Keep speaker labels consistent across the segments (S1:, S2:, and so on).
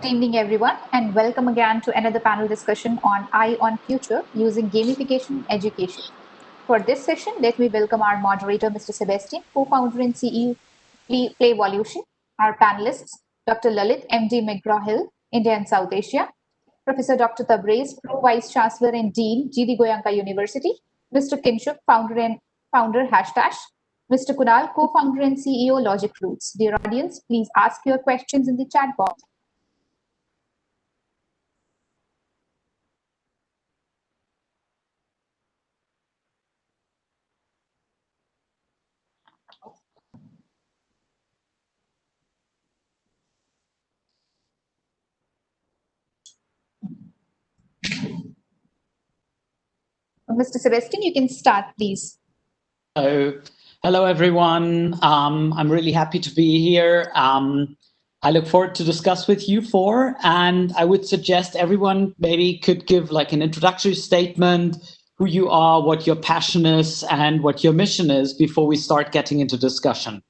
S1: Good evening, everyone, and welcome again to another panel discussion on Eye on Future using gamification in education. For this session, let me welcome our moderator, Mr. Sebastian, co-founder and CEO Playvolution, our panelists, Dr. Lalit, MD McGraw-Hill, India and South Asia, Professor Dr. Tabrez, Pro-Vice Chancellor and Dean, GD Goenka University, Mr. Kinshuk, founder Hashstash, Mr. Kunal, co-founder and CEO Logic Roots. Dear audience, please ask your questions in the chat box. Mr. Sebastian, you can start, please.
S2: Hello, everyone. I'm really happy to be here. I look forward to discuss with you four, and I would suggest everyone maybe could give like an introductory statement, who you are, what your passion is, and what your mission is before we start getting into discussion.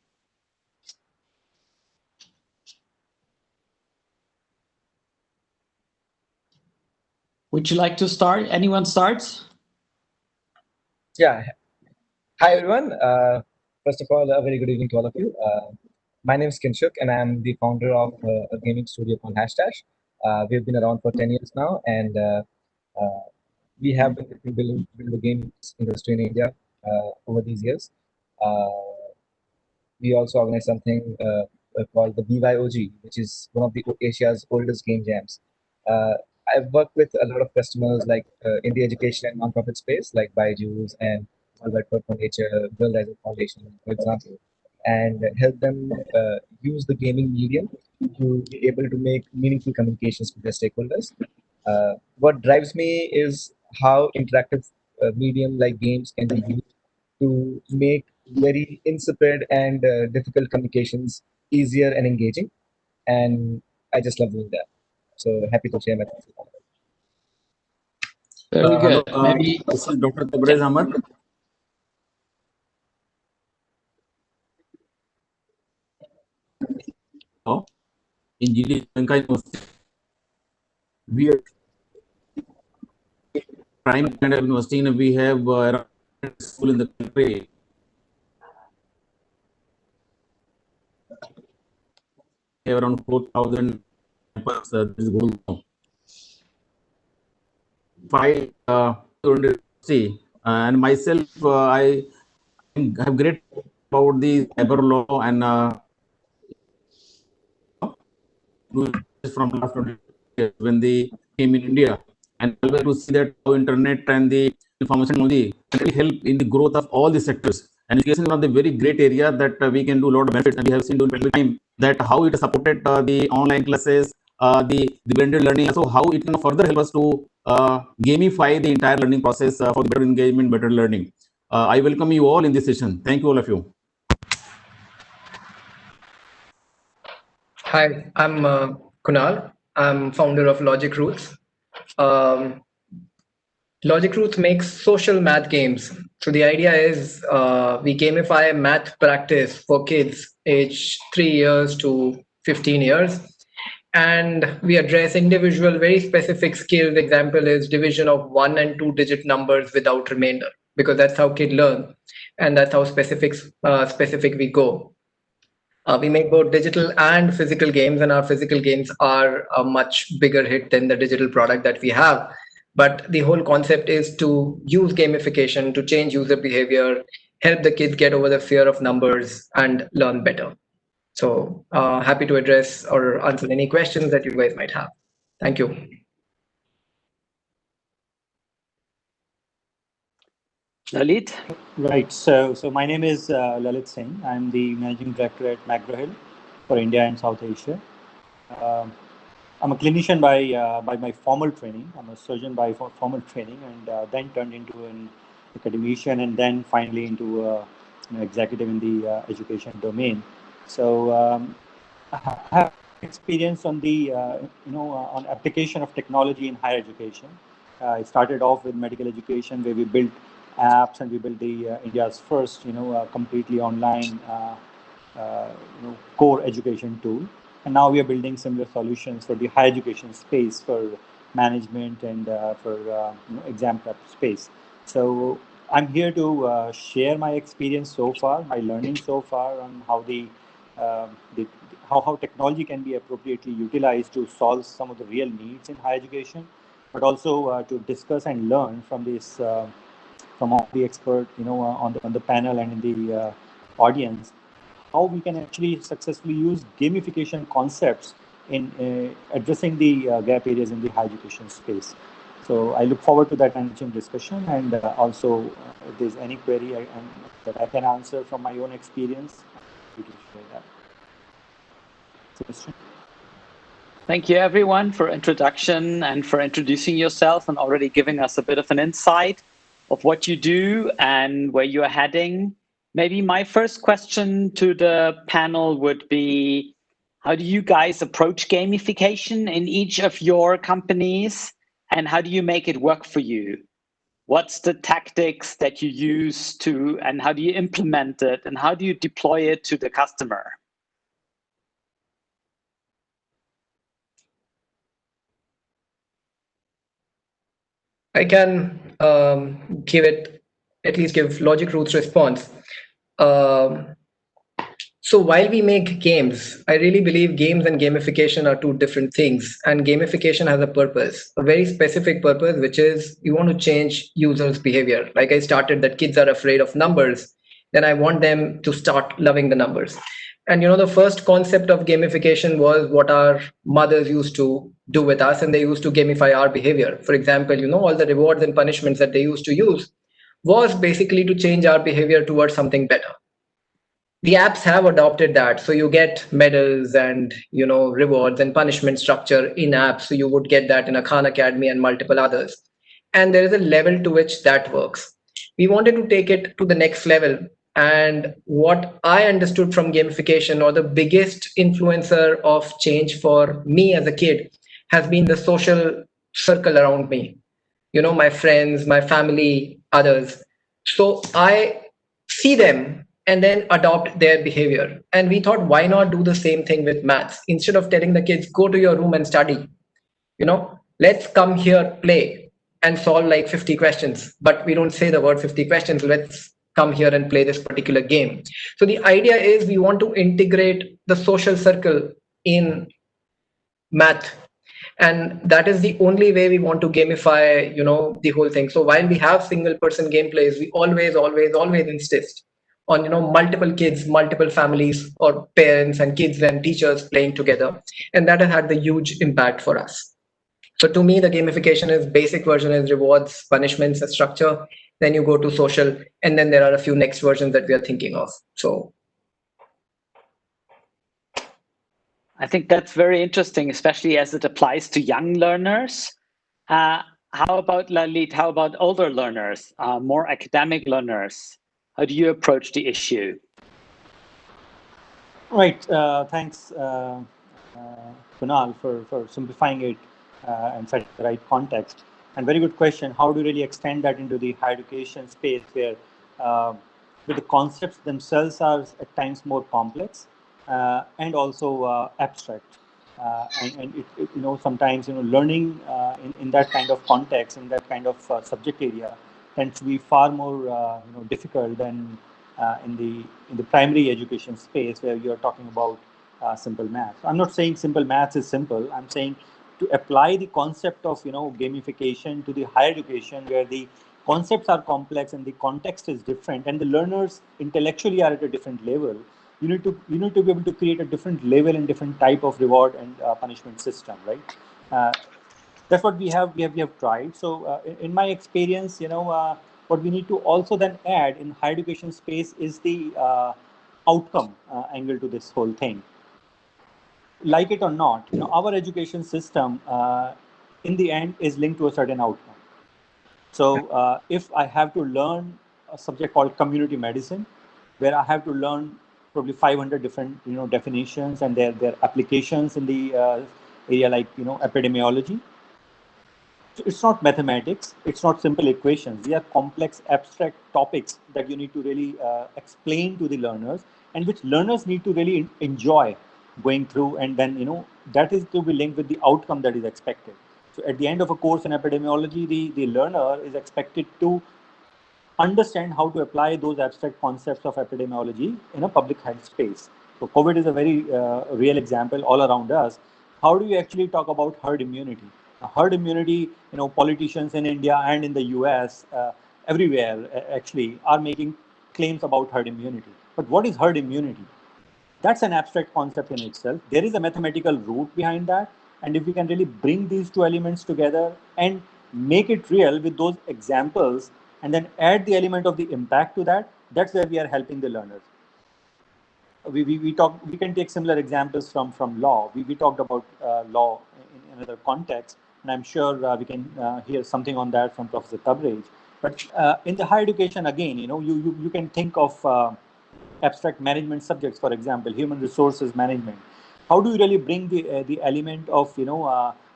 S2: Would you like to start? Anyone starts?
S3: Yeah. Hi, everyone. First of all, a very good evening to all of you. My name is Kinshuk, and I'm the founder of a gaming studio called Hashstash. We've been around for 10 years now, and we have been building the game industry in India over these years. We also organize something called the BYOG, which is one of the Asia's oldest game jams. I've worked with a lot of customers like in the education and nonprofit space, like Byju's and World Wide Web for Nature, World Rising Foundation, for example, and help them use the gaming medium to be able to make meaningful communications with their stakeholders. What drives me is how interactive medium like games can be used to make very insipid and difficult communications easier and engaging. And I just love doing that. So happy to share my thoughts.
S2: Very good.
S4: Hello, this is Dr. Tabrez Ahmad. In GD Goenka University, we are prime kind of university, and we have around school in the country. We have around 4,000 campus. This is goal. 5 university, and myself, I have great about the cyber law and from last 20 years when they came in India, and to see that how internet and the information technology really help in the growth of all the sectors. And education is one of the very great area that we can do a lot of benefits, and we have seen during time that how it supported the online classes, the blended learning, so how it can further help us to gamify the entire learning process for better engagement, better learning. I welcome you all in this session. Thank you, all of you.
S5: Hi, I'm Kunal. I'm founder of Logic Roots. Logic Roots makes social math games. So the idea is we gamify math practice for kids age 3 years to 15 years. And we address individual, very specific skills. Example is division of 1 and 2 digit numbers without remainder, because that's how kids learn. And that's how specific we go. We make both digital and physical games, and our physical games are a much bigger hit than the digital product that we have. But the whole concept is to use gamification to change user behavior, help the kids get over the fear of numbers and learn better. So happy to address or answer any questions that you guys might have. Thank you.
S6: Lalit? Right. So my name is Lalit Singh. I'm the managing director at McGraw-Hill for India and South Asia. I'm a clinician by my formal training. I'm a surgeon by formal training, and then turned into an academician, and then finally into an executive in the education domain. So I have experience on the on application of technology in higher education. I started off with medical education, where we built apps, and we built the India's first completely online core education tool. And now we are building similar solutions for the higher education space, for management and for exam prep space. So I'm here to share my experience so far, my learning so far on how how technology can be appropriately utilized to solve some of the real needs in higher education, but also to discuss and learn from this from all the experts, on the panel and in the audience, how we can actually successfully use gamification concepts in addressing the gap areas in the higher education space. So I look forward to that enriching discussion, and also if there's any query that I can answer from my own experience, I'm happy to share that. Sebastian?
S2: Thank you, everyone, for introduction and for introducing yourself and already giving us a bit of an insight of what you do and where you are heading. Maybe my first question to the panel would be, how do you guys approach gamification in each of your companies, and how do you make it work for you? What's the tactics that you use to, and how do you implement it, and how do you deploy it to the customer?
S5: I can at least give logic roots response. So while we make games, I really believe games and gamification are two different things. And gamification has a purpose, a very specific purpose, which is you want to change users' behavior. Like I started that kids are afraid of numbers, then I want them to start loving the numbers. And the first concept of gamification was what our mothers used to do with us, and they used to gamify our behavior. For example, all the rewards and punishments that they used to use was basically to change our behavior towards something better. The apps have adopted that, so you get medals and rewards and punishment structure in apps. So you would get that in a Khan Academy and multiple others, and there is a level to which that works. We wanted to take it to the next level, and what I understood from gamification, or the biggest influencer of change for me as a kid, has been the social circle around me, my friends, my family, others. So I see them and then adopt their behavior. And we thought, why not do the same thing with maths? Instead of telling the kids, go to your room and study, let's come here, play, and solve like 50 questions. But we don't say the word 50 questions. Let's come here and play this particular game. So the idea is we want to integrate the social circle in math, and that is the only way we want to gamify the whole thing. So while we have single person gameplays, we always insist on multiple kids, multiple families, or parents and kids and teachers playing together, and that has had the huge impact for us. So to me, the gamification is basic version is rewards, punishments, a structure, then you go to social, and then there are a few next versions that we are thinking of. So
S2: I think that's very interesting, especially as it applies to young learners. How about Lalit? How about older learners, more academic learners? How do you approach the issue?
S6: Right. Thanks, Kunal, for simplifying it and setting the right context. And very good question. How do you really extend that into the higher education space where the concepts themselves are at times more complex and also abstract? And sometimes learning in that kind of context, in that kind of subject area, tends to be far more difficult than in the primary education space where you're talking about simple math. I'm not saying simple maths is simple. I'm saying to apply the concept of gamification to the higher education where the concepts are complex and the context is different and the learners intellectually are at a different level. You need to be able to create a different level and different type of reward and punishment system, right? That's what we have tried. So in my experience, what we need to also then add in higher education space is the outcome angle to this whole thing. Like it or not, our education system in the end is linked to a certain outcome. So if I have to learn a subject called community medicine, where I have to learn probably 500 different definitions and their applications in the area like epidemiology. So it's not mathematics, it's not simple equations. They are complex, abstract topics that you need to really explain to the learners and which learners need to really enjoy. going through, and then that is to be linked with the outcome that is expected. So at the end of a course in epidemiology, the learner is expected to understand how to apply those abstract concepts of epidemiology in a public health space. So COVID is a very real example all around us. How do you actually talk about herd immunity? Herd immunity, politicians in India and in the US, everywhere actually are making claims about herd immunity. But what is herd immunity? That's an abstract concept in itself. There is a mathematical root behind that. And if we can really bring these two elements together and make it real with those examples, and then add the element of the impact to that, that's where we are helping the learners. We can take similar examples from law. We talked about law in another context, and I'm sure we can hear something on that from Professor Tabrez. But in the higher education, again, you can think of abstract management subjects, for example, human resources management. How do you really bring the element of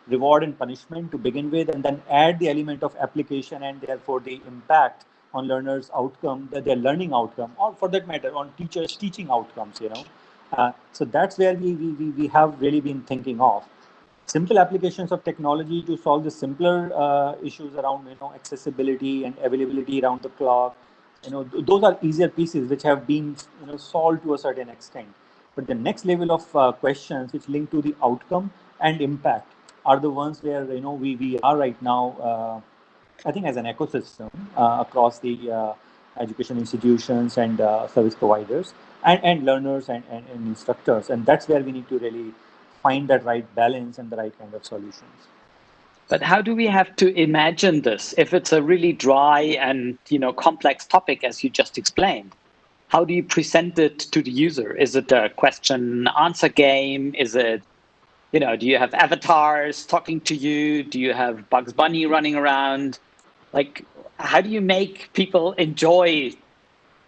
S6: reward and punishment to begin with, and then add the element of application and therefore the impact on learners' outcome, their learning outcome, or for that matter, on teachers' teaching outcomes. So that's where we have really been thinking of simple applications of technology to solve the simpler issues around accessibility and availability around the clock. Those are easier pieces which have been solved to a certain extent. But the next level of questions which link to the outcome and impact are the ones where we are right now. I think as an ecosystem across the education institutions and service providers and learners and instructors, and that's where we need to really find that right balance and the right kind of solutions.
S2: But how do we have to imagine this if it's a really dry and complex topic, as you just explained? How do you present it to the user? Is it a question answer game? Is it, do you have avatars talking to you? Do you have Bugs Bunny running around? Like, how do you make people enjoy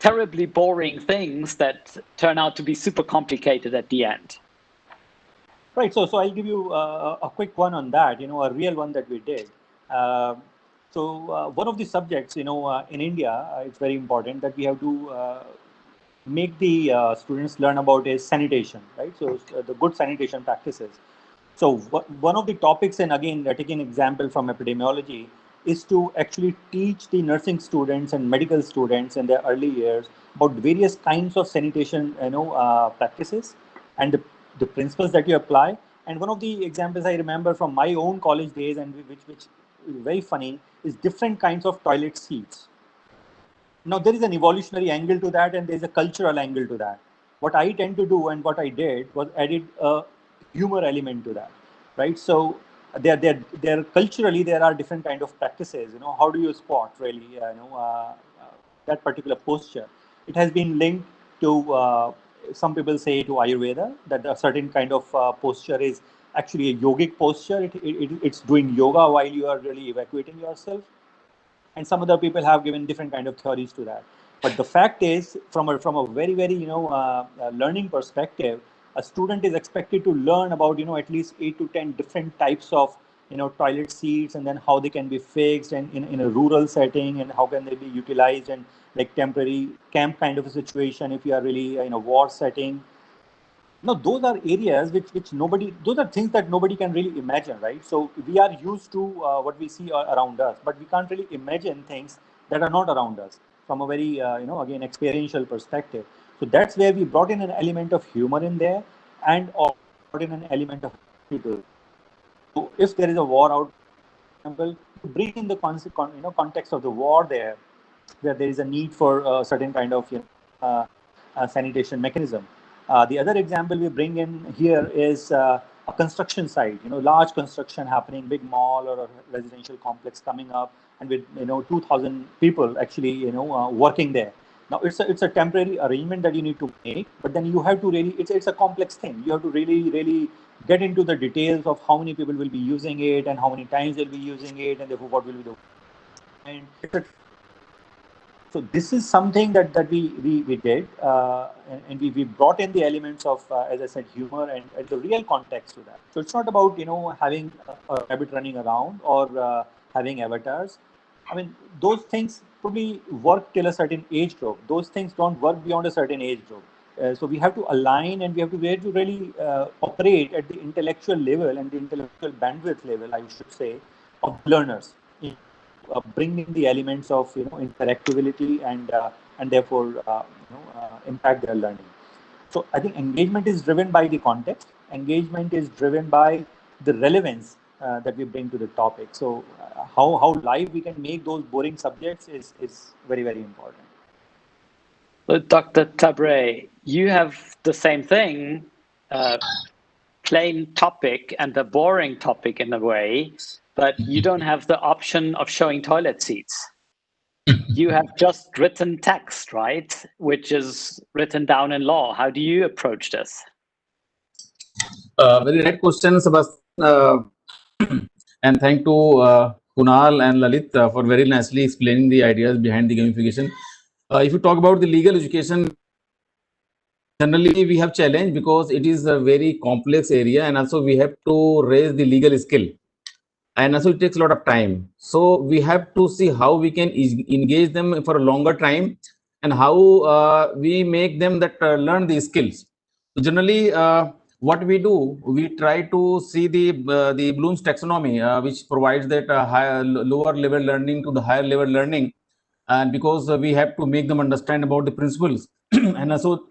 S2: terribly boring things that turn out to be super complicated at the end?
S6: Right. So I'll give you a quick one on that. A real one that we did. One of the subjects, in India, it's very important that we have to make the students learn about is sanitation, right? So the good sanitation practices. So one of the topics, and again, taking an example from epidemiology, is to actually teach the nursing students and medical students in their early years about various kinds of sanitation, practices and the principles that you apply. And one of the examples I remember from my own college days, and which is very funny, is different kinds of toilet seats. Now, there is an evolutionary angle to that, and there's a cultural angle to that. What I tend to do and what I did was added a humor element to that, right? So there culturally there are different kind of practices. How do you spot really that particular posture? It has been linked to some people say to Ayurveda that a certain kind of posture is actually a yogic posture. It's doing yoga while you are really evacuating yourself. And some other people have given different kind of theories to that. But the fact is, from a very learning perspective, a student is expected to learn about at least 8 to 10 different types of toilet seats, and then how they can be fixed, and in a rural setting, and how can they be utilized, and like temporary camp kind of a situation if you are really in a war setting. No, those are areas which nobody, those are things that nobody can really imagine, right? So we are used to what we see around us, but we can't really imagine things that are not around us from a very, again, experiential perspective. So that's where we brought in an element of humor in there, and also brought in an element of people. So if there is a war out, for example, to bring in the context of the war there, where there is a need for a certain kind of sanitation mechanism. The other example we bring in here is a construction site, large construction happening, big mall or a residential complex coming up, and with 2,000 people actually working there. Now it's a temporary arrangement that you need to make, but then you have to really, it's a complex thing. You have to really get into the details of how many people will be using it and how many times they'll be using it, and therefore what will be the, and it's a, so this is something that we did, and we brought in the elements of, as I said, humor and the real context to that. So it's not about having a rabbit running around or having avatars. I mean, those things probably work till a certain age group. Those things don't work beyond a certain age group. So we have to align, and we have to really operate at the intellectual level and the intellectual bandwidth level, I should say, of learners, bring in the elements of interactivity and therefore impact their learning. So I think engagement is driven by the context. Engagement is driven by the relevance that we bring to the topic. So how live we can make those boring subjects is very, very important.
S2: Dr. Tabrez, you have the same thing, plain topic and the boring topic in a way, but you don't have the option of showing toilet seats. You have just written text, right? Which is written down in law. How do you approach this?
S4: Very right question, Sebastian. And thank to Kunal and Lalit for very nicely explaining the ideas behind the gamification. If you talk about the legal education, generally we have challenge because it is a very complex area, and also we have to raise the legal skill, and also it takes a lot of time. So we have to see how we can engage them for a longer time, and how we make them that learn these skills. So generally, what we do, we try to see the Bloom's taxonomy, which provides that higher, lower level learning to the higher level learning, and because we have to make them understand about the principles, and also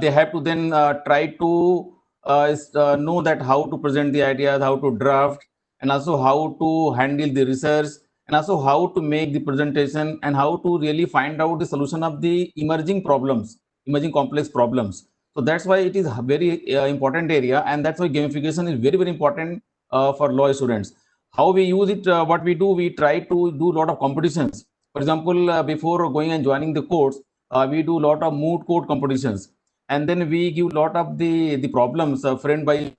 S4: they have to then try to know that how to present the ideas, how to draft, and also how to handle the research, and also how to make the presentation, and how to really find out the solution of the emerging problems, emerging complex problems. So that's why it is a very important area, and that's why gamification is very, very important for law students. How we use it, what we do, we try to do a lot of competitions. For example, before going and joining the course, we do a lot of moot court competitions, and then we give a lot of the problems framed by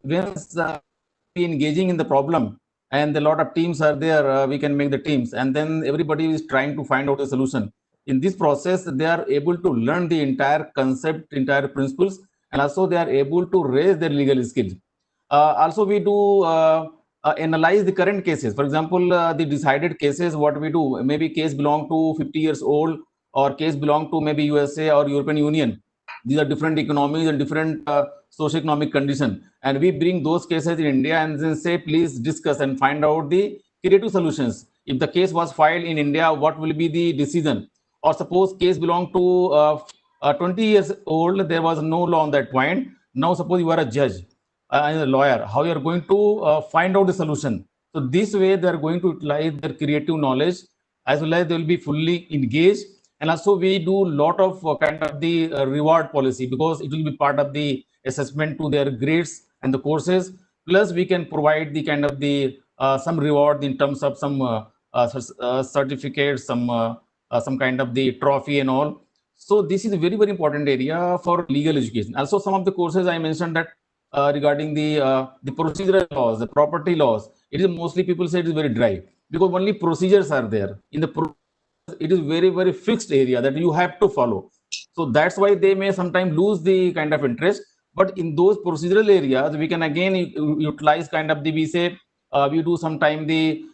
S4: once we engaging in the problem, and a lot of teams are there, we can make the teams, and then everybody is trying to find out a solution. In this process, they are able to learn the entire concept, entire principles, and also they are able to raise their legal skills. Also, we do analyze the current cases. For example, the decided cases, what we do, maybe case belong to 50 years old, or case belong to maybe USA or European Union. These are different economies and different socio-economic condition, and we bring those cases in India and then say, please discuss and find out the creative solutions. If the case was filed in India, what will be the decision? Or suppose case belong to 20 years old, there was no law on that point. Now suppose you are a judge and a lawyer, how you are going to find out the solution? So this way they are going to utilize their creative knowledge, as well as they will be fully engaged. And also we do a lot of kind of the reward policy, because it will be part of the assessment to their grades and the courses. Plus we can provide the kind of the some reward in terms of some certificates, some kind of the trophy and all. So this is a very, very important area for legal education. Also, some of the courses I mentioned that regarding the procedural laws, the property laws, it is mostly people say it is very dry, because only procedures are there. In the it is very, very fixed area that you have to follow. So that's why they may sometimes lose the kind of interest. But in those procedural areas, we can again utilize kind of the, we say, we do sometime the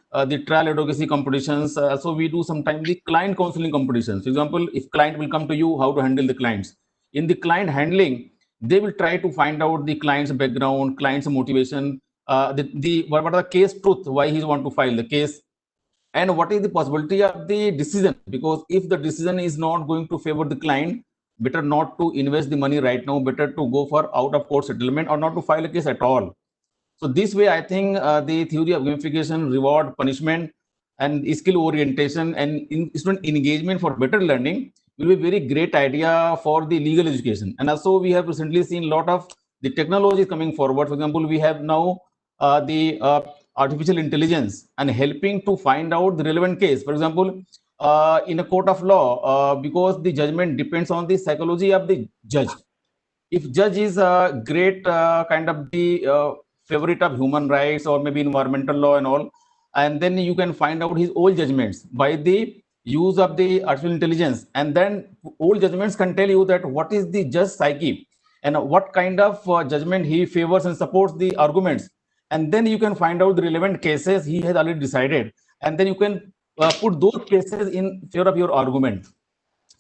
S4: trial advocacy competitions. So we do sometime the client counseling competitions. For example, if client will come to you, how to handle the clients. In the client handling, they will try to find out the client's background, client's motivation, what are the case truth, why he want to file the case, and what is the possibility of the decision. Because if the decision is not going to favor the client, better not to invest the money right now, better to go for out of court settlement, or not to file a case at all. So this way, I think the theory of gamification, reward, punishment, and skill orientation and student engagement for better learning will be a very great idea for the legal education. And also we have recently seen a lot of the technologies coming forward. For example, we have now the artificial intelligence and helping to find out the relevant case. For example, in a court of law, because the judgment depends on the psychology of the judge. If judge is a great kind of the favorite of human rights or maybe environmental law and all, and then you can find out his old judgments by the use of the artificial intelligence, and then old judgments can tell you that what is the judge psyche and what kind of judgment he favors and supports the arguments, and then you can find out the relevant cases he has already decided, and then you can put those cases in favor of your argument.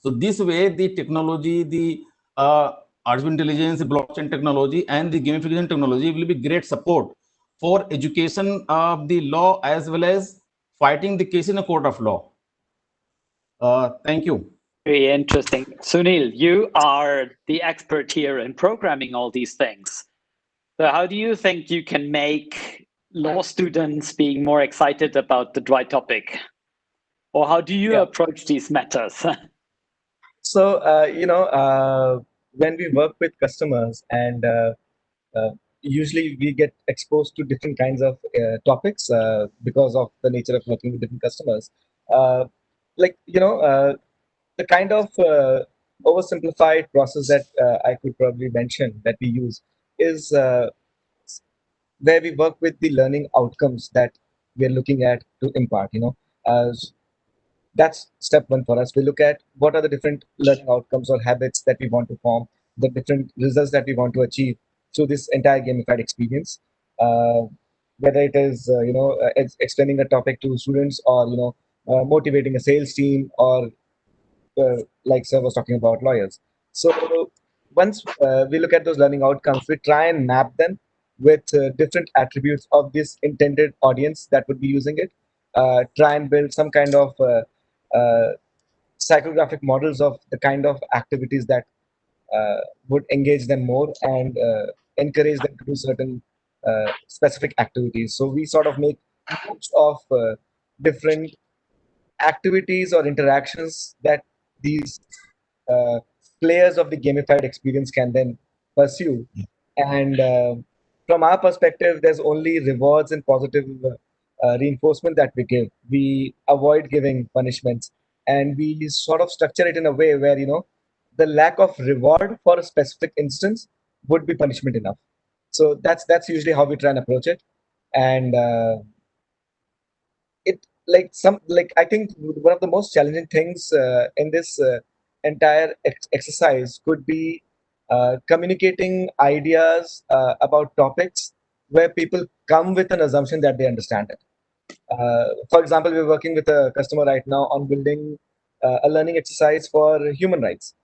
S4: So this way, the technology, the artificial intelligence, the blockchain technology, and the gamification technology will be great support for education of the law as well as fighting the case in a court of law. Thank you.
S2: Very interesting. Sunil, you are the expert here in programming all these things. So how do you think you can make law students being more excited about the dry topic? Or how do you approach these matters?
S3: So, when we work with customers and usually we get exposed to different kinds of topics because of the nature of working with different customers. Like, the kind of oversimplified process that I could probably mention that we use is where we work with the learning outcomes that we're looking at to impart. That's step one for us. We look at what are the different learning outcomes or habits that we want to form, the different results that we want to achieve through this entire gamified experience. Whether it is explaining a topic to students, or motivating a sales team, or like Sir was talking about, lawyers. So once we look at those learning outcomes, we try and map them with different attributes of this intended audience that would be using it. Try and build some kind of psychographic models of the kind of activities that would engage them more and encourage them to do certain specific activities. So we sort of make use of different activities or interactions that these uh, players of the gamified experience can then pursue. And from our perspective, there's only rewards and positive reinforcement that we give. We avoid giving punishments, and we sort of structure it in a way where the lack of reward for a specific instance would be punishment enough. So that's usually how we try and approach it. And it like I think one of the most challenging things in this entire exercise could be communicating ideas about topics where people come with an assumption that they understand it. For example, we're working with a customer right now on building a learning exercise for human rights.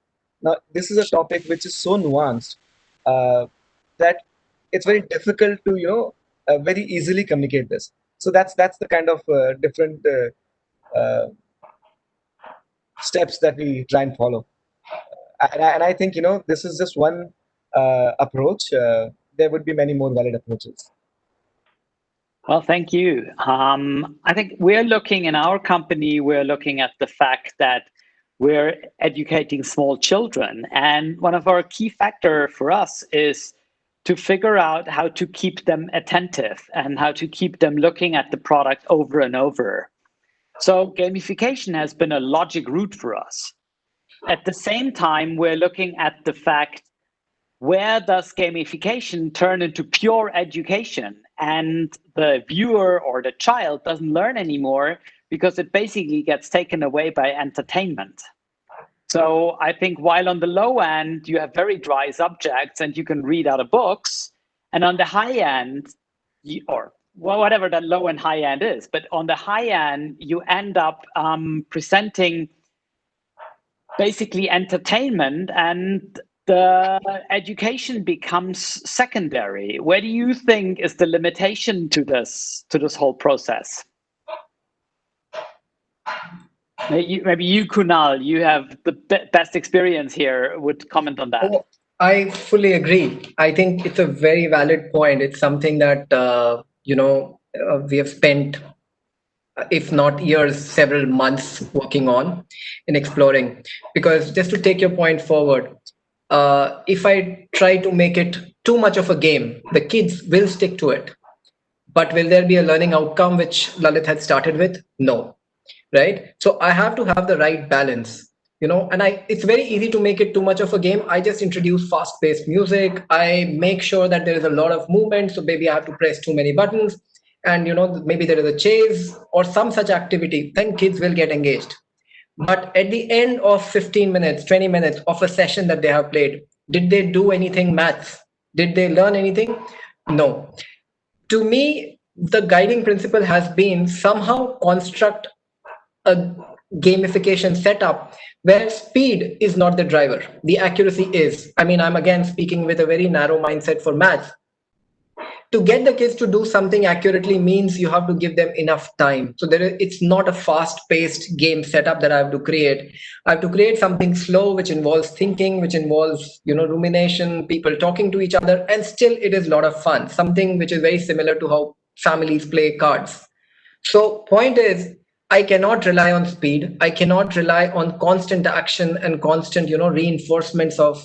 S3: Now, this is a topic which is so nuanced that it's very difficult to very easily communicate this. So that's the kind of different steps that we try and follow. And I think this is just one approach. There would be many more valid approaches.
S2: Well, thank you. I think we're looking in our company, we're looking at the fact that we're educating small children. And one of our key factor for us is to figure out how to keep them attentive and how to keep them looking at the product over and over. So gamification has been a logic route for us. At the same time, we're looking at the fact, where does gamification turn into pure education and the viewer or the child doesn't learn anymore because it basically gets taken away by entertainment? So I think while on the low end, you have very dry subjects and you can read out of books, and on the high end, or whatever that low and high end is, but on the high end, you end up presenting basically entertainment, and the education becomes secondary. Where do you think is the limitation to this whole process? Maybe you, Kunal, you have the best experience here, would comment on that.
S5: Oh, I fully agree. I think it's a very valid point. It's something that we have spent, if not years, several months working on in exploring. Because just to take your point forward, if I try to make it too much of a game, the kids will stick to it. But will there be a learning outcome, which Lalit had started with? No. Right? So I have to have the right balance, and it's very easy to make it too much of a game. I just introduce fast-paced music. I make sure that there is a lot of movement. So maybe I have to press too many buttons, and maybe there is a chase or some such activity, then kids will get engaged. But at the end of 15 minutes, 20 minutes of a session that they have played, did they do anything maths? Did they learn anything? No. To me, the guiding principle has been somehow construct a gamification setup where speed is not the driver, the accuracy is. I mean, I'm again speaking with a very narrow mindset for maths. To get the kids to do something accurately means you have to give them enough time. So it's not a fast-paced game setup that I have to create. I have to create something slow, which involves thinking, which involves rumination, people talking to each other, and still it is a lot of fun. Something which is very similar to how families play cards. So point is, I cannot rely on speed. I cannot rely on constant action and constant, reinforcements of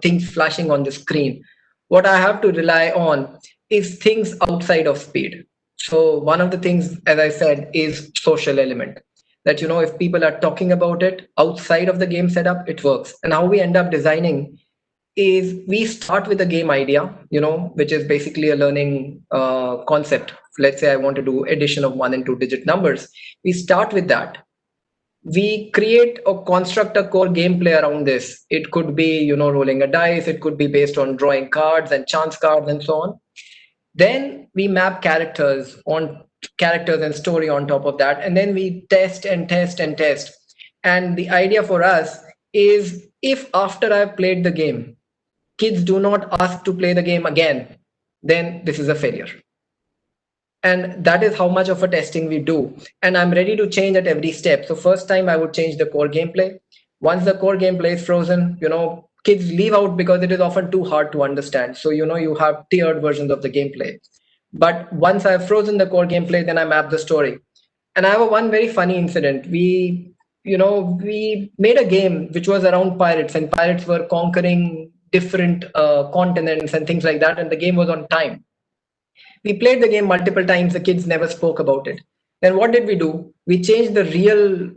S5: things flashing on the screen. What I have to rely on is things outside of speed. So one of the things, as I said, is social element. That if people are talking about it outside of the game setup, it works. And how we end up designing is we start with a game idea, which is basically a learning concept. Let's say I want to do addition of 1 and 2 digit numbers. We start with that. We create or construct a core gameplay around this. It could be, rolling a dice. It could be based on drawing cards and chance cards and so on. Then we map characters and story on top of that. And then we test and test and test. And the idea for us is, if after I've played the game, kids do not ask to play the game again, then this is a failure. And that is how much of a testing we do. And I'm ready to change at every step. So first time I would change the core gameplay. Once the core gameplay is frozen, kids leave out because it is often too hard to understand. So, you have tiered versions of the gameplay. But once I've frozen the core gameplay, then I map the story. And I have one very funny incident. We made a game which was around pirates, and pirates were conquering different continents and things like that. And the game was on time. We played the game multiple times. The kids never spoke about it. Then what did we do? We changed the real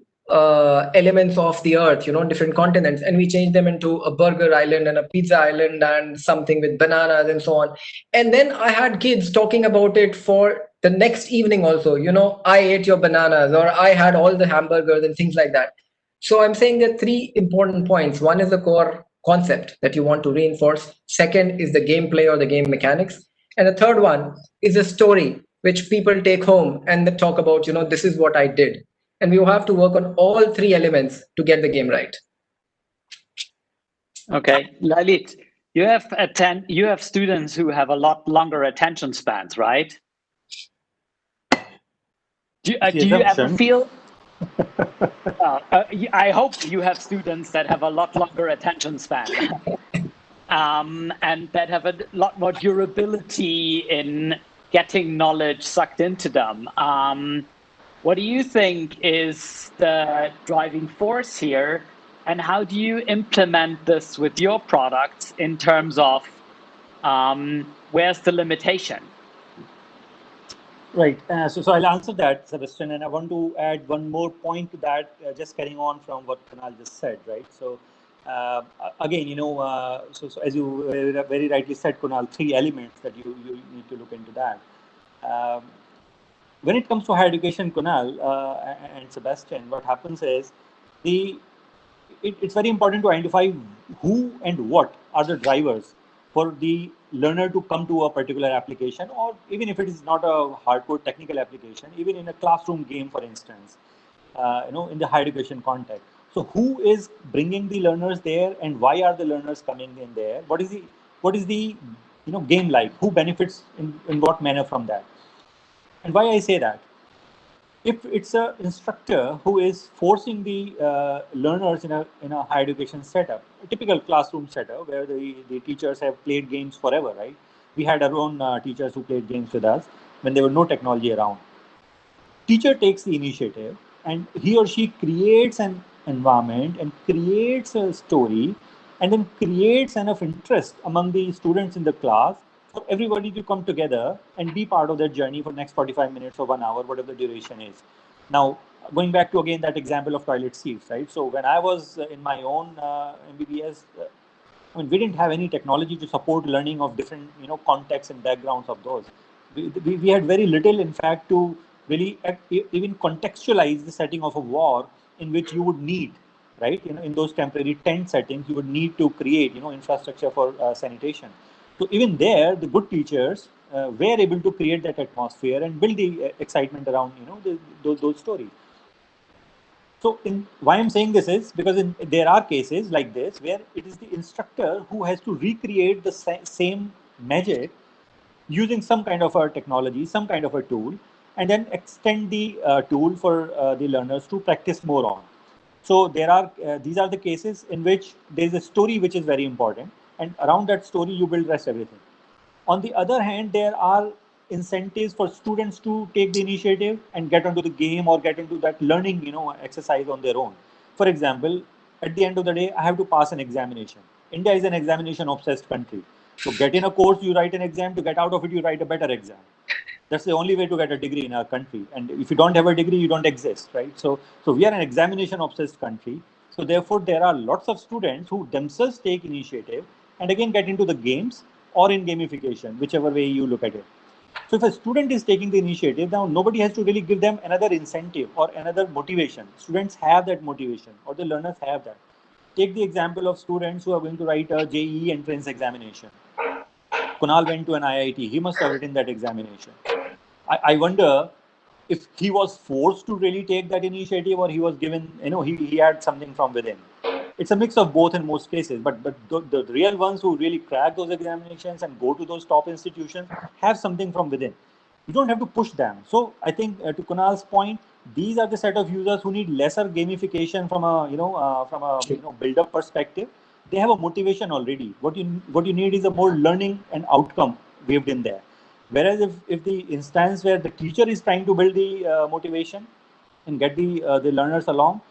S5: elements of the earth, different continents, and we changed them into a burger island and a pizza island and something with bananas and so on. And then I had kids talking about it for the next evening also. I ate your bananas, or I had all the hamburgers and things like that. So I'm saying there are 3 important points. One is the core concept that you want to reinforce. Second is the gameplay or the game mechanics. And the third one is a story which people take home and they talk about, this is what I did. And we will have to work on all 3 elements to get the game right.
S2: Okay, Lalit, you have students who have a lot longer attention spans, right? Do you ever feel? I hope you have students that have a lot longer attention span. And that have a lot more durability in getting knowledge sucked into them. What do you think is the driving force here, and how do you implement this with your products in terms of where's the limitation?
S6: Right. So I'll answer that, Sebastian, and I want to add one more point to that, just carrying on from what Kunal just said, right? So again, so as you very rightly said, Kunal, 3 elements that you need to look into that. When it comes to higher education, Kunal and Sebastian, what happens is it's very important to identify who and what are the drivers for the learner to come to a particular application, or even if it is not a hardcore technical application, even in a classroom game, for instance, in the higher education context. So who is bringing the learners there, and why are the learners coming in there? What is the game like? Who benefits in what manner from that? And why I say that? If it's an instructor who is forcing the learners in a higher education setup, a typical classroom setup where the teachers have played games forever, right? We had our own teachers who played games with us when there were no technology around. Teacher takes the initiative, and he or she creates an environment and creates a story, and then creates enough interest among the students in the class for everybody to come together and be part of their journey for the next 45 minutes or 1 hour, whatever the duration is. Now, going back to again that example of toilet seats, right? So when I was in my own MBBS, we didn't have any technology to support learning of different contexts and backgrounds of those. We had very little, in fact, to really even contextualize the setting of a war in which you would need, right? In those temporary tent settings, you would need to create, infrastructure for sanitation. So even there, the good teachers were able to create that atmosphere and build the excitement around, those stories. So why I'm saying this is because there are cases like this where it is the instructor who has to recreate the same magic using some kind of a technology, some kind of a tool, and then extend the tool for the learners to practice more on. So these are the cases in which there is a story which is very important, and around that story you build rest everything. On the other hand, there are incentives for students to take the initiative and get onto the game or get into that learning, exercise on their own. For example, at the end of the day, I have to pass an examination. India is an examination obsessed country. To get in a course, you write an exam. To get out of it, you write a better exam. That's the only way to get a degree in our country. And if you don't have a degree, you don't exist, right? So we are an examination obsessed country. So therefore, there are lots of students who themselves take initiative and again get into the games or in gamification, whichever way you look at it. So if a student is taking the initiative, now nobody has to really give them another incentive or another motivation. Students have that motivation, or the learners have that. Take the example of students who are going to write a JEE entrance examination. Kunal went to an IIT. He must have written that examination. I wonder if he was forced to really take that initiative or he was given, he had something from within. It's a mix of both in most cases, but the real ones who really crack those examinations and go to those top institutions have something from within. You don't have to push them. So I think to Kunal's point, these are the set of users who need lesser gamification from a build-up perspective. They have a motivation already. What you need is a more learning and outcome waved in there. Whereas if the instance where the teacher is trying to build the motivation and get the learners along,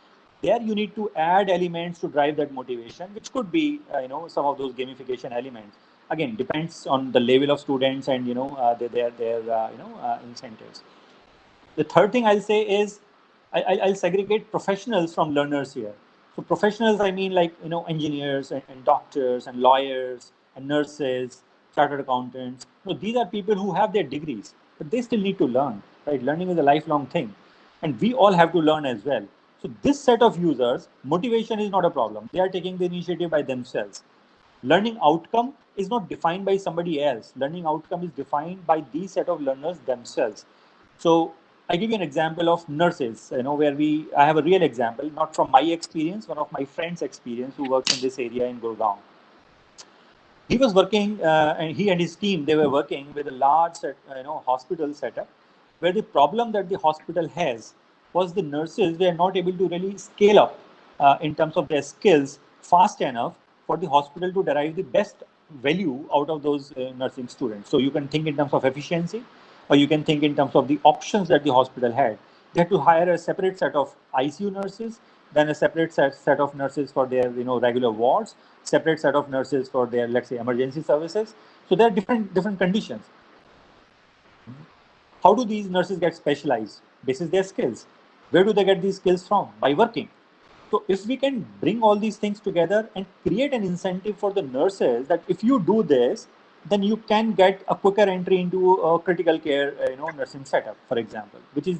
S6: there you need to add elements to drive that motivation, which could be some of those gamification elements. Again, depends on the level of students and their incentives. The third thing I'll say is I'll segregate professionals from learners here. So professionals, I mean like engineers and doctors and lawyers and nurses, chartered accountants. These are people who have their degrees, but they still need to learn. Right? Learning is a lifelong thing, and we all have to learn as well. So this set of users, motivation is not a problem. They are taking the initiative by themselves. Learning outcome is not defined by somebody else. Learning outcome is defined by these set of learners themselves. So I give you an example of nurses, where I have a real example, not from my experience, one of my friends' experience who works in this area in Gurgaon. He was working, and he and his team, they were working with a large, hospital setup, where the problem that the hospital has was the nurses were not able to really scale up in terms of their skills fast enough for the hospital to derive the best value out of those nursing students. So you can think in terms of efficiency, or you can think in terms of the options that the hospital had. They had to hire a separate set of ICU nurses, then a separate set of nurses for their regular wards, separate set of nurses for their, let's say, emergency services. So there are different conditions. How do these nurses get specialized? This is their skills. Where do they get these skills from? By working. So if we can bring all these things together and create an incentive for the nurses that if you do this, then you can get a quicker entry into a critical care nursing setup, for example, which is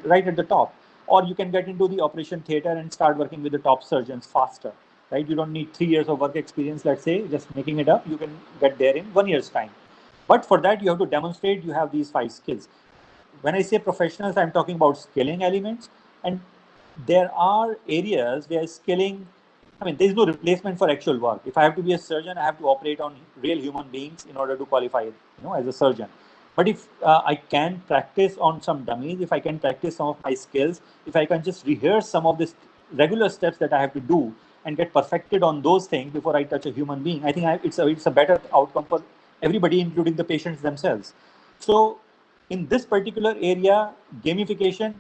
S6: right at the top. Or you can get into the operation theater and start working with the top surgeons faster, right? You don't need 3 years of work experience, let's say, just making it up. You can get there in 1 year's time. But for that, you have to demonstrate you have these 5 skills. When I say professionals, I'm talking about skilling elements. And there are areas where skilling, there's no replacement for actual work. If I have to be a surgeon, I have to operate on real human beings in order to qualify, as a surgeon. But if I can practice on some dummies, if I can practice some of my skills, if I can just rehearse some of the regular steps that I have to do and get perfected on those things before I touch a human being, I think it's a better outcome for everybody, including the patients themselves. So in this particular area, gamification,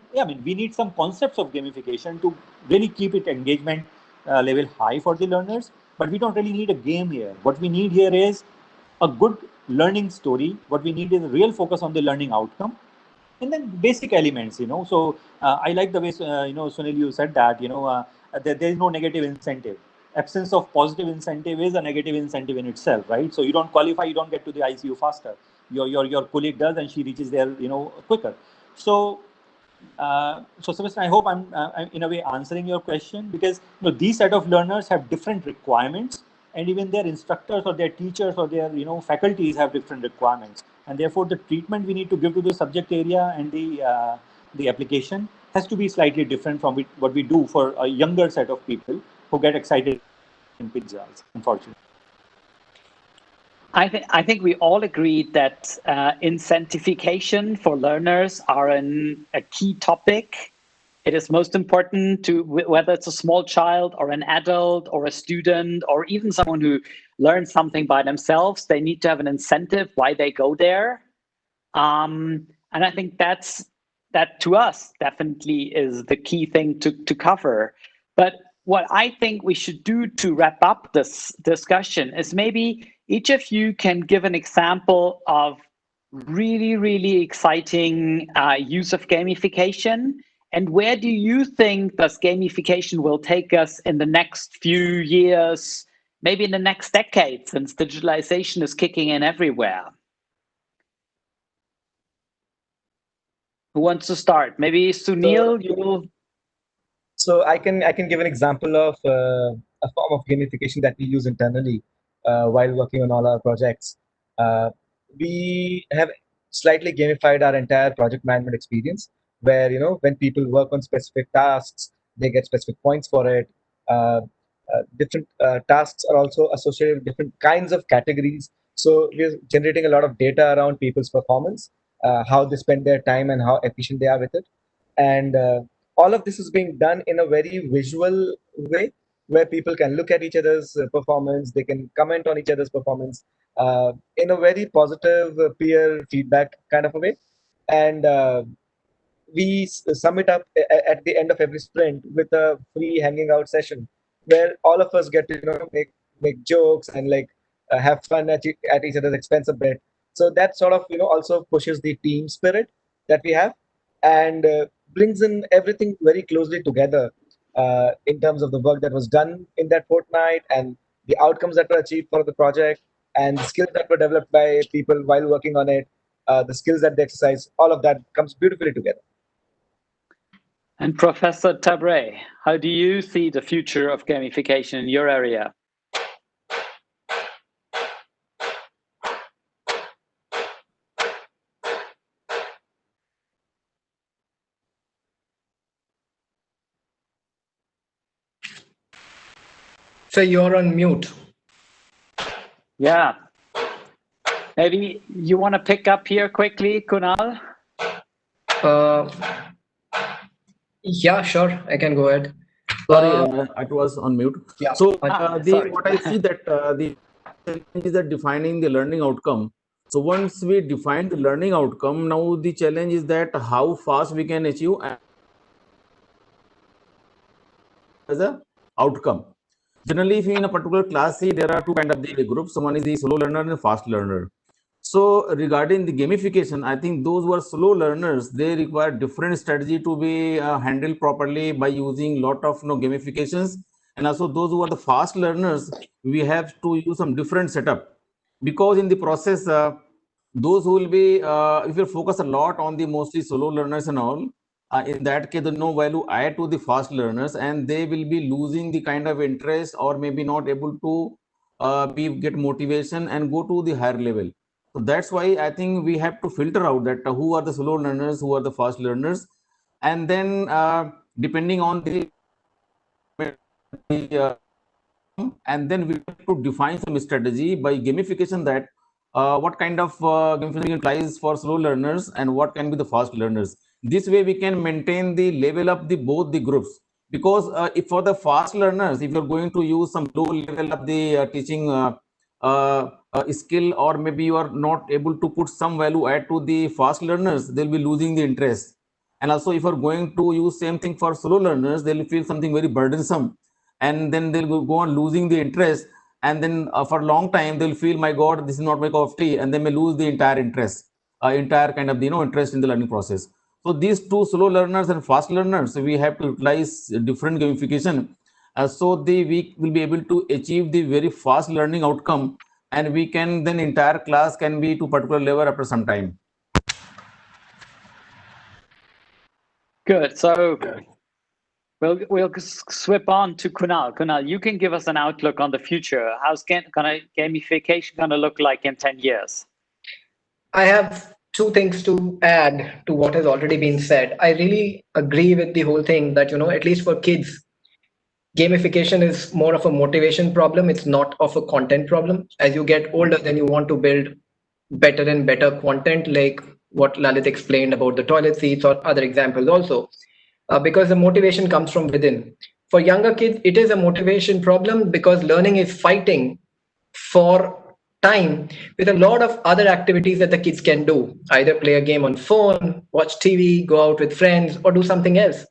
S6: we need some concepts of gamification to really keep it engagement level high for the learners, but we don't really need a game here. What we need here is a good learning story. What we need is a real focus on the learning outcome, and then basic elements. So I like the way Sunil, you said that there is no negative incentive. Absence of positive incentive is a negative incentive in itself, right? So you don't qualify, you don't get to the ICU faster. Your colleague does, and she reaches there quicker. So Sebastian, I hope I'm in a way answering your question, because these set of learners have different requirements, and even their instructors or their teachers or their faculties have different requirements, and therefore the treatment we need to give to the subject area and the application has to be slightly different from what we do for a younger set of people who get excited in pizzas, unfortunately.
S2: I think we all agreed that incentivification for learners are a key topic. It is most important to, whether it's a small child or an adult or a student or even someone who learns something by themselves, they need to have an incentive why they go there. And I think that to us definitely is the key thing to cover. But what I think we should do to wrap up this discussion is maybe each of you can give an example of really, really exciting use of gamification. And where do you think does gamification will take us in the next few years, maybe in the next decade, since digitalization is kicking in everywhere? Who wants to start? Maybe Sunil, you will.
S3: So I can give an example of a form of gamification that we use internally while working on all our projects. We have slightly gamified our entire project management experience, where when people work on specific tasks, they get specific points for it. Different tasks are also associated with different kinds of categories. So we're generating a lot of data around people's performance, how they spend their time, and how efficient they are with it. And all of this is being done in a very visual way, where people can look at each other's performance, they can comment on each other's performance in a very positive peer feedback kind of a way. And we sum it up at the end of every sprint with a free hanging out session, where all of us get to make jokes and have fun at each other's expense a bit. So that sort of also pushes the team spirit that we have, and brings in everything very closely together in terms of the work that was done in that fortnight, and the outcomes that were achieved for the project, and the skills that were developed by people while working on it, the skills that they exercise. All of that comes beautifully together.
S2: And Professor Tabrez, how do you see the future of gamification in your area?
S5: So you're on mute.
S2: Yeah. Maybe you want to pick up here quickly, Kunal?
S5: Yeah, sure. I can go ahead.
S4: Sorry, it was on mute.
S5: Yeah.
S4: So
S5: sorry.
S4: what I see that the challenge is that defining the learning outcome. So once we define the learning outcome, now the challenge is that how fast we can achieve as a outcome. Generally, if in a particular class, see, there are two kind of the groups. So one is the slow learner and fast learner. So regarding the gamification, I think those who are slow learners, they require different strategy to be handled properly by using lot of gamifications. And also those who are the fast learners, we have to use some different setup, because in the process, those who will be, if you focus a lot on the mostly solo learners and all, in that case, the no value add to the fast learners, and they will be losing the kind of interest, or maybe not able to get motivation and go to the higher level. So that's why I think we have to filter out that who are the slow learners, who are the fast learners, and then depending on the and then we have to define some strategy by gamification, that what kind of gamification applies for slow learners and what can be the fast learners. This way we can maintain the level up the both the groups, because if for the fast learners, if you're going to use some low level of the teaching skill, or maybe you are not able to put some value add to the fast learners, they'll be losing the interest. And also if you're going to use same thing for slow learners, they'll feel something very burdensome, and then they'll go on losing the interest, and then for a long time they'll feel, my god, this is not my cup of tea, and they may lose the entire interest, entire kind of interest in the learning process. So these two, slow learners and fast learners, we have to utilize different gamification, so we will be able to achieve the very fast learning outcome, and we can then entire class can be to particular level after some time.
S2: Good. So we'll swip on to Kunal. Kunal, you can give us an outlook on the future. How's gamification going to look like in 10 years?
S5: I have two things to add to what has already been said. I really agree with the whole thing that, at least for kids, gamification is more of a motivation problem. It's not of a content problem. As you get older, then you want to build better and better content, like what Lalit explained about the toilet seats or other examples also, because the motivation comes from within. For younger kids, it is a motivation problem because learning is fighting for time with a lot of other activities that the kids can do, either play a game on phone, watch TV, go out with friends, or do something else.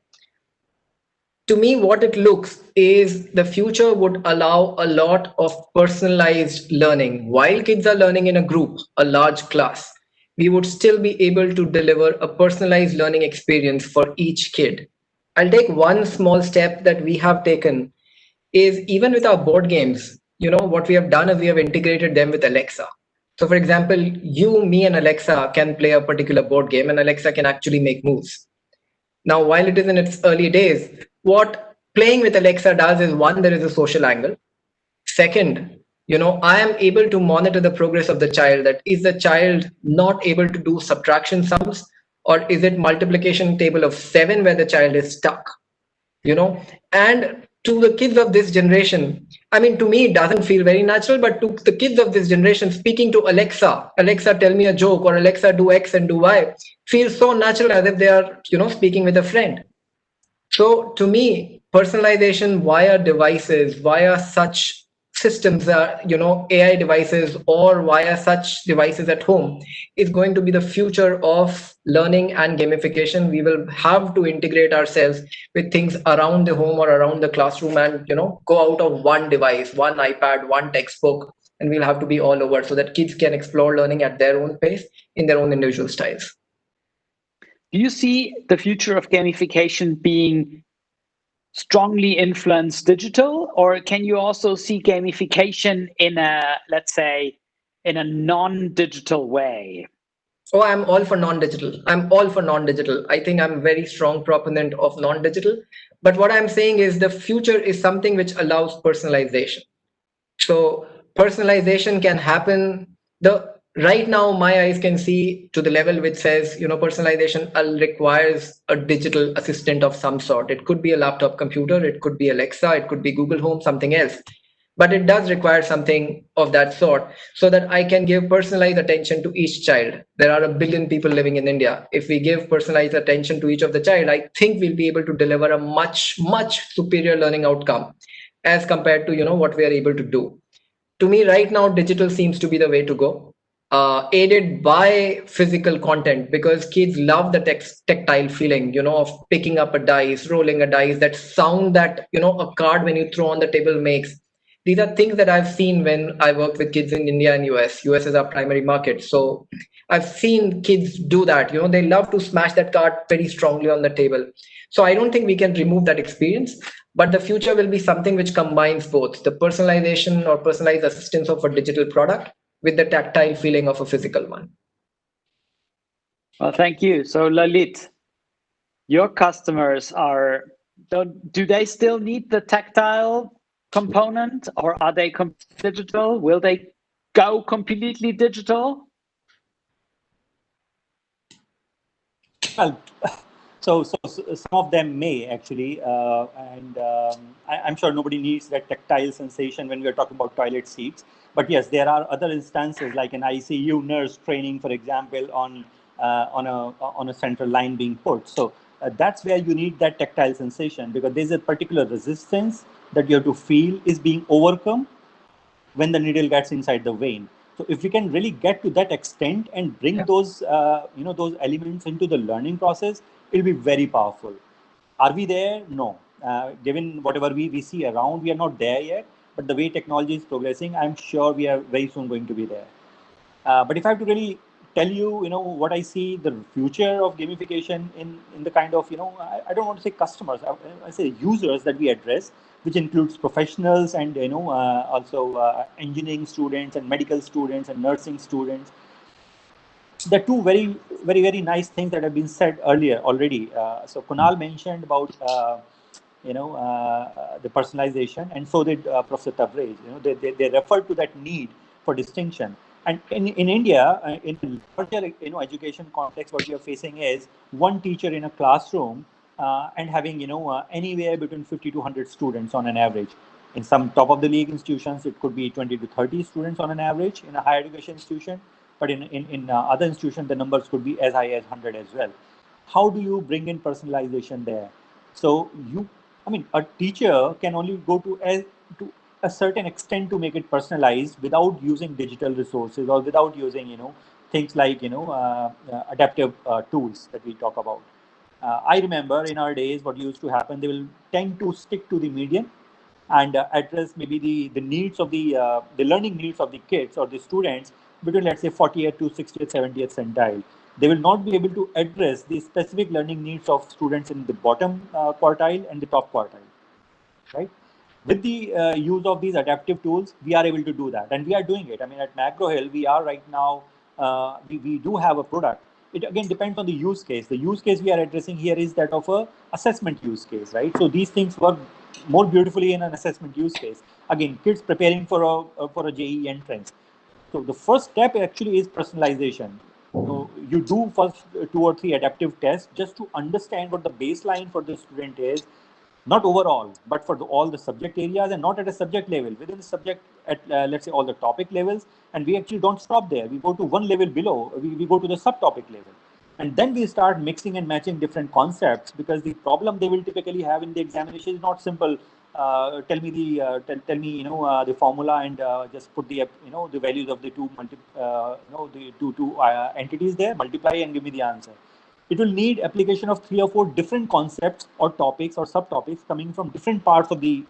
S5: To me, what it looks is the future would allow a lot of personalized learning. While kids are learning in a group, a large class, we would still be able to deliver a personalized learning experience for each kid. I'll take one small step that we have taken is even with our board games, what we have done is we have integrated them with Alexa. So for example, you, me, and Alexa can play a particular board game and Alexa can actually make moves. Now, while it is in its early days, what playing with Alexa does is, one, there is a social angle. Second, I am able to monitor the progress of the child. That is the child not able to do subtraction sums, or is it multiplication table of 7 where the child is stuck? And to the kids of this generation, I mean, to me it doesn't feel very natural, but to the kids of this generation, speaking to Alexa tell me a joke, or Alexa do X and do Y, feels so natural, as if they are speaking with a friend. So to me, personalization via devices, via such systems, AI devices, or via such devices at home, is going to be the future of learning and gamification. We will have to integrate ourselves with things around the home or around the classroom, and go out of one device, one iPad, one textbook, and we'll have to be all over so that kids can explore learning at their own pace in their own individual styles.
S2: Do you see the future of gamification being strongly influenced digital, or can you also see gamification in a, let's say, in a non-digital way?
S5: Oh, I'm all for non-digital. I'm all for non-digital. I think I'm a very strong proponent of non-digital. But what I'm saying is the future is something which allows personalization. So personalization can happen. The right now my eyes can see to the level which says, personalization requires a digital assistant of some sort. It could be a laptop computer, it could be Alexa, it could be Google Home, something else. But it does require something of that sort so that I can give personalized attention to each child. There are 1 billion people living in India. If we give personalized attention to each of the child, I think we'll be able to deliver a much, much superior learning outcome as compared to, what we are able to do. To me, right now, digital seems to be the way to go, aided by physical content, because kids love the tactile feeling, of picking up a dice, rolling a dice, that sound that, a card when you throw on the table makes. These are things that I've seen when I work with kids in India and US. US is our primary market. So I've seen kids do that. They love to smash that card very strongly on the table. So I don't think we can remove that experience, but the future will be something which combines both the personalization or personalized assistance of a digital product with the tactile feeling of a physical one.
S2: Well, thank you. So Lalit, your customers do they still need the tactile component, or are they digital? Will they go completely digital?
S6: Well, so some of them may actually, and I'm sure nobody needs that tactile sensation when we're talking about toilet seats. But yes, there are other instances like an ICU nurse training, for example, on a central line being put. So that's where you need that tactile sensation, because there's a particular resistance that you have to feel is being overcome when the needle gets inside the vein. So if we can really get to that extent and bring those those elements into the learning process, it'll be very powerful. Are we there? No. Given whatever we see around, we are not there yet. But the way technology is progressing, I'm sure we are very soon going to be there. But if I have to really tell you, what I see the future of gamification in the kind of, I don't want to say customers, I say users that we address, which includes professionals and, also engineering students and medical students and nursing students. There are two very, very, very nice things that have been said earlier already. So Kunal mentioned about, the personalization, and so did Professor Tabrez. They referred to that need for distinction. And in India, in a larger education context, what we are facing is one teacher in a classroom and having anywhere between 50 to 100 students on an average. In some top of the league institutions, it could be 20 to 30 students on an average in a higher education institution. But in other institutions, the numbers could be as high as 100 as well. How do you bring in personalization there? So a teacher can only go to a certain extent to make it personalized without using digital resources or without using things like adaptive tools that we talk about. I remember in our days what used to happen, they will tend to stick to the median and address maybe the needs of the learning needs of the kids or the students between, let's say, 40th to 60th 70th centile. They will not be able to address the specific learning needs of students in the bottom quartile and the top quartile, right? With the use of these adaptive tools, we are able to do that, and we are doing it. I mean, at McGraw-Hill, we are right now, we do have a product. It again depends on the use case. The use case we are addressing here is that of a assessment use case, right? So these things work more beautifully in an assessment use case. Again, kids preparing for a JEE entrance. So the first step actually is personalization. So you do first 2 or 3 adaptive tests just to understand what the baseline for the student is, not overall, but for all the subject areas, and not at a subject level, within the subject at, let's say, all the topic levels. And we actually don't stop there. We go to one level below, we go to the subtopic level. And then we start mixing and matching different concepts, because the problem they will typically have in the examination is not simple. Tell me the formula and just put the the values of the two entities there, multiply and give me the answer. It will need application of 3 or 4 different concepts or topics or subtopics coming from different parts of the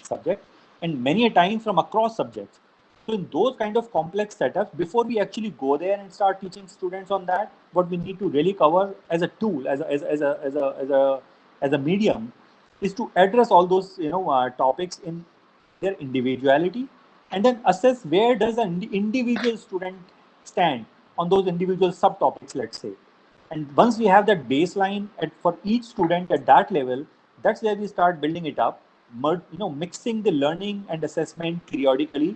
S6: subject, and many a time from across subjects. So in those kind of complex setups, before we actually go there and start teaching students on that, what we need to really cover as a tool, as a medium, is to address all those topics in their individuality, and then assess where does an individual student stand on those individual subtopics, let's say. And once we have that baseline for each student at that level, that's where we start building it up, mixing the learning and assessment periodically,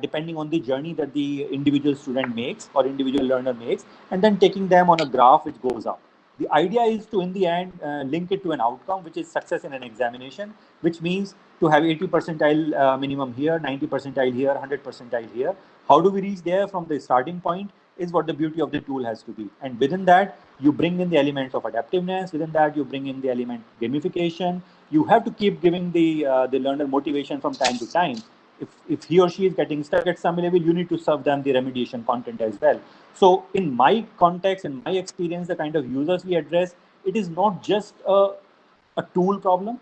S6: depending on the journey that the individual student makes or individual learner makes, and then taking them on a graph which goes up. The idea is to, in the end, link it to an outcome, which is success in an examination, which means to have 80 percentile minimum here, 90 percentile here, 100 percentile here. How do we reach there from the starting point is what the beauty of the tool has to be. And within that, you bring in the elements of adaptiveness. Within that, you bring in the element gamification. You have to keep giving the learner motivation from time to time. If he or she is getting stuck at some level, you need to serve them the remediation content as well. So in my context, in my experience, the kind of users we address, it is not just a tool problem.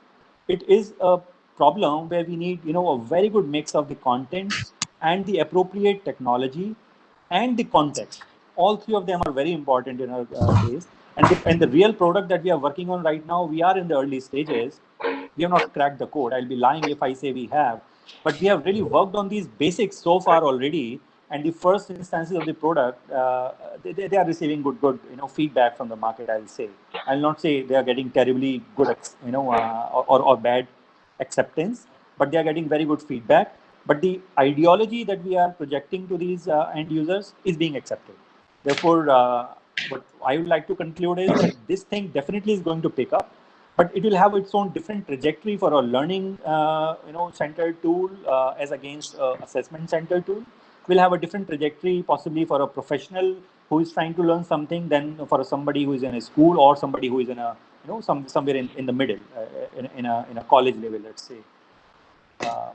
S6: It is a problem where we need a very good mix of the content and the appropriate technology and the context. All 3 of them are very important in our case. And the real product that we are working on right now, we are in the early stages. We have not cracked the code. I'll be lying if I say we have. But we have really worked on these basics so far already. And the first instances of the product, they are receiving good feedback from the market, I'll say. I'll not say they are getting terribly good, or bad acceptance, but they are getting very good feedback. But the ideology that we are projecting to these end users is being accepted. Therefore, what I would like to conclude is that this thing definitely is going to pick up, but it will have its own different trajectory for a learning, centered tool as against assessment centered tool. Will have a different trajectory possibly for a professional who is trying to learn something than for somebody who is in a school or somebody who is in a somewhere in the middle, in a college level, let's say.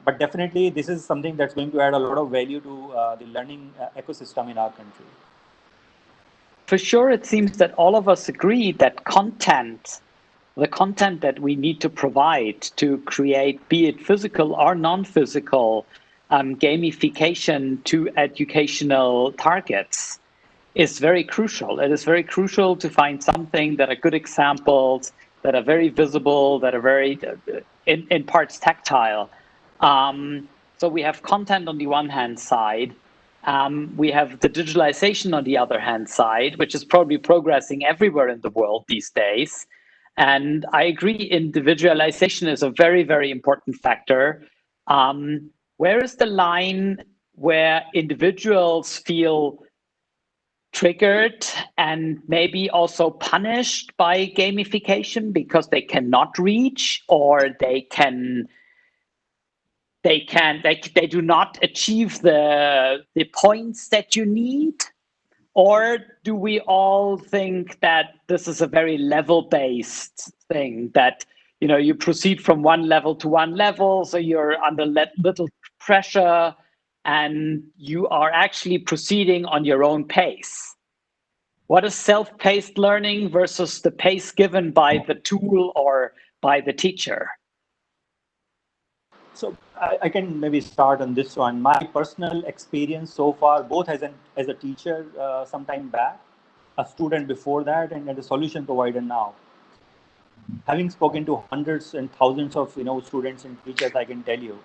S6: But definitely, this is something that's going to add a lot of value to the learning ecosystem in our country.
S2: For sure, it seems that all of us agree that the content that we need to provide to create, be it physical or non-physical, gamification to educational targets is very crucial. It is very crucial to find something that are good examples, that are very visible, that are very, in parts, tactile. So we have content on the one hand side. We have the digitalization on the other hand side, which is probably progressing everywhere in the world these days. And I agree, individualization is a very, very important factor. Where is the line where individuals feel triggered and maybe also punished by gamification because they cannot reach, or they do not achieve the points that you need? Or do we all think that this is a very level-based thing, that you proceed from one level to one level, so you're under little pressure and you are actually proceeding on your own pace? What is self-paced learning versus the pace given by the tool or by the teacher?
S6: So I can maybe start on this one. My personal experience so far, both as a teacher some time back, a student before that, and as a solution provider now. Having spoken to hundreds and thousands of students and teachers, I can tell you,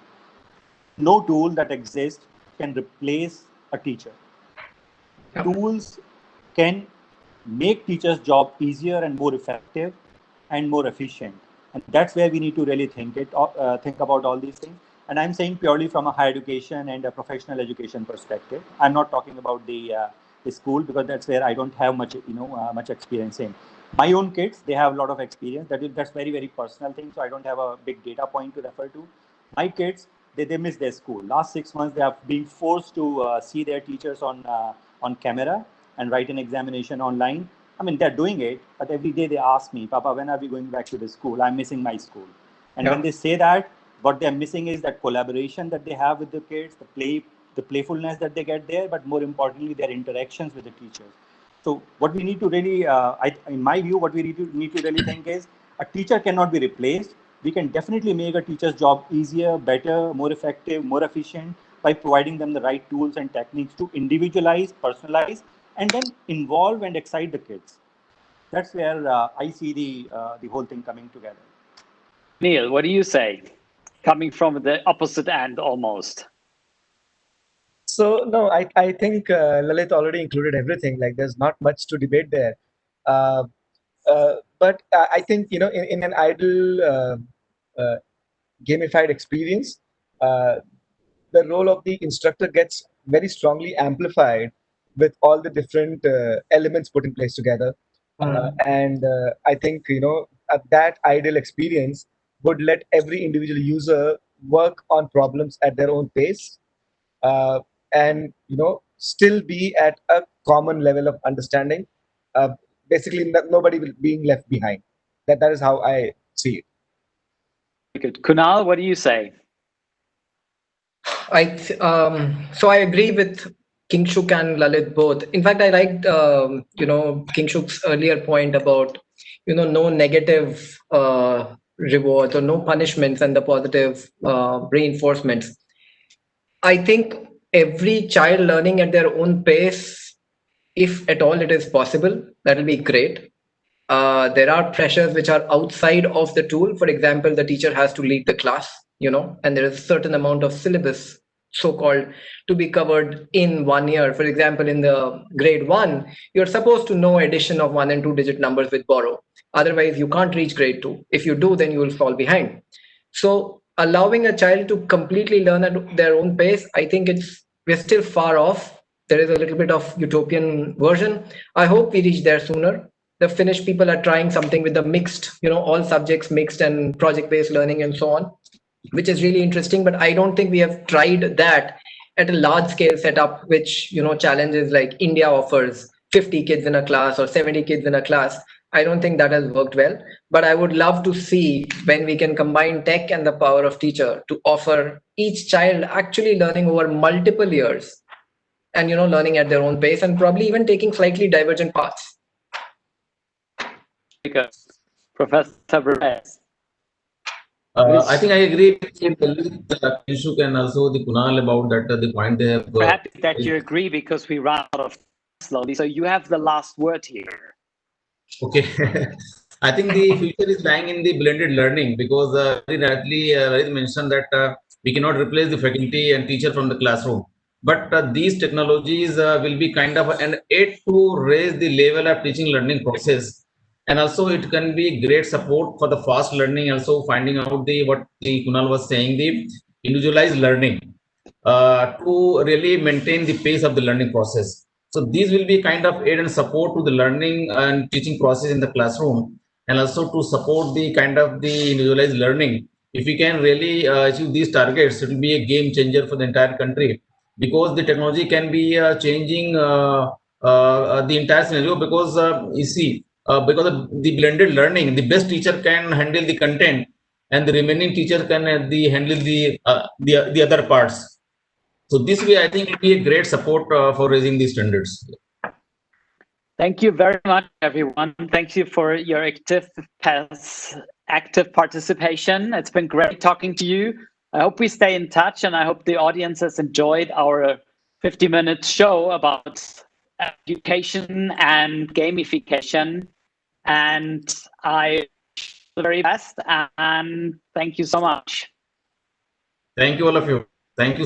S6: no tool that exists can replace a teacher. Tools can make teachers' job easier and more effective and more efficient. And that's where we need to really think about all these things. And I'm saying purely from a higher education and a professional education perspective. I'm not talking about the school, because that's where I don't have much experience in. My own kids, they have a lot of experience. That's very, very personal thing. So I don't have a big data point to refer to. My kids, they miss their school. Last 6 months, they have been forced to see their teachers on camera and write an examination online. I mean, they're doing it, but every day they ask me, Papa, when are we going back to the school? I'm missing my school. And when they say that, what they're missing is that collaboration that they have with the kids, the playfulness that they get there, but more importantly, their interactions with the teachers. So what we need to really, in my view, what we need to really think is, a teacher cannot be replaced. We can definitely make a teacher's job easier, better, more effective, more efficient by providing them the right tools and techniques to individualize, personalize, and then involve and excite the kids. That's where I see the whole thing coming together.
S2: Neil, what do you say? Coming from the opposite end almost.
S3: So no, I think Lalit already included everything. Like, there's not much to debate there. But I think in an ideal gamified experience, the role of the instructor gets very strongly amplified with all the different elements put in place together. And I think that ideal experience would let every individual user work on problems at their own pace, and still be at a common level of understanding. Basically, nobody will being left behind. That is how I see it.
S2: Good. Kunal, what do you say?
S5: So I agree with Kinshuk and Lalit both. In fact, I liked Kinshuk's earlier point about no negative rewards or no punishments and the positive reinforcements. I think every child learning at their own pace, if at all it is possible, that will be great. There are pressures which are outside of the tool. For example, the teacher has to lead the class, and there is a certain amount of syllabus, so-called, to be covered in 1 year. For example, in the grade 1, you're supposed to know addition of 1 and 2 digit numbers with borrow. Otherwise, you can't reach grade 2. If you do, then you will fall behind. So allowing a child to completely learn at their own pace, I think we're still far off. There is a little bit of utopian version. I hope we reach there sooner. The Finnish people are trying something with the mixed, all subjects mixed and project-based learning and so on, which is really interesting. But I don't think we have tried that at a large scale setup, which, challenges like India offers 50 kids in a class or 70 kids in a class. I don't think that has worked well, but I would love to see when we can combine tech and the power of teacher to offer each child actually learning over multiple years and, learning at their own pace and probably even taking slightly divergent paths.
S2: Professor Tabrez.
S4: I think I agree with Kinshuk and also the Kunal about that. The point they have.
S2: We're happy that you agree, because we run out of slowly. So you have the last word here.
S4: Okay. I think the future is lying in the blended learning, because very rightly Lalit mentioned that we cannot replace the faculty and teacher from the classroom. But these technologies will be kind of an aid to raise the level of teaching learning process. And also it can be great support for the fast learning, also finding out what the Kunal was saying, the individualized learning. to really maintain the pace of the learning process. So these will be kind of aid and support to the learning and teaching process in the classroom, and also to support the kind of the individualized learning. If we can really achieve these targets, it will be a game changer for the entire country, because the technology can be changing the entire scenario. Because you see, because of the blended learning, the best teacher can handle the content, and the remaining teacher can handle the other parts. So this way, I think it will be a great support for raising these standards.
S2: Thank you very much, everyone. Thank you for your active participation. It's been great talking to you. I hope we stay in touch, and I hope the audience has enjoyed our 50-minute show about education and gamification. And I wish you the very best, and thank you so much.
S4: Thank you, all of you. Thank you.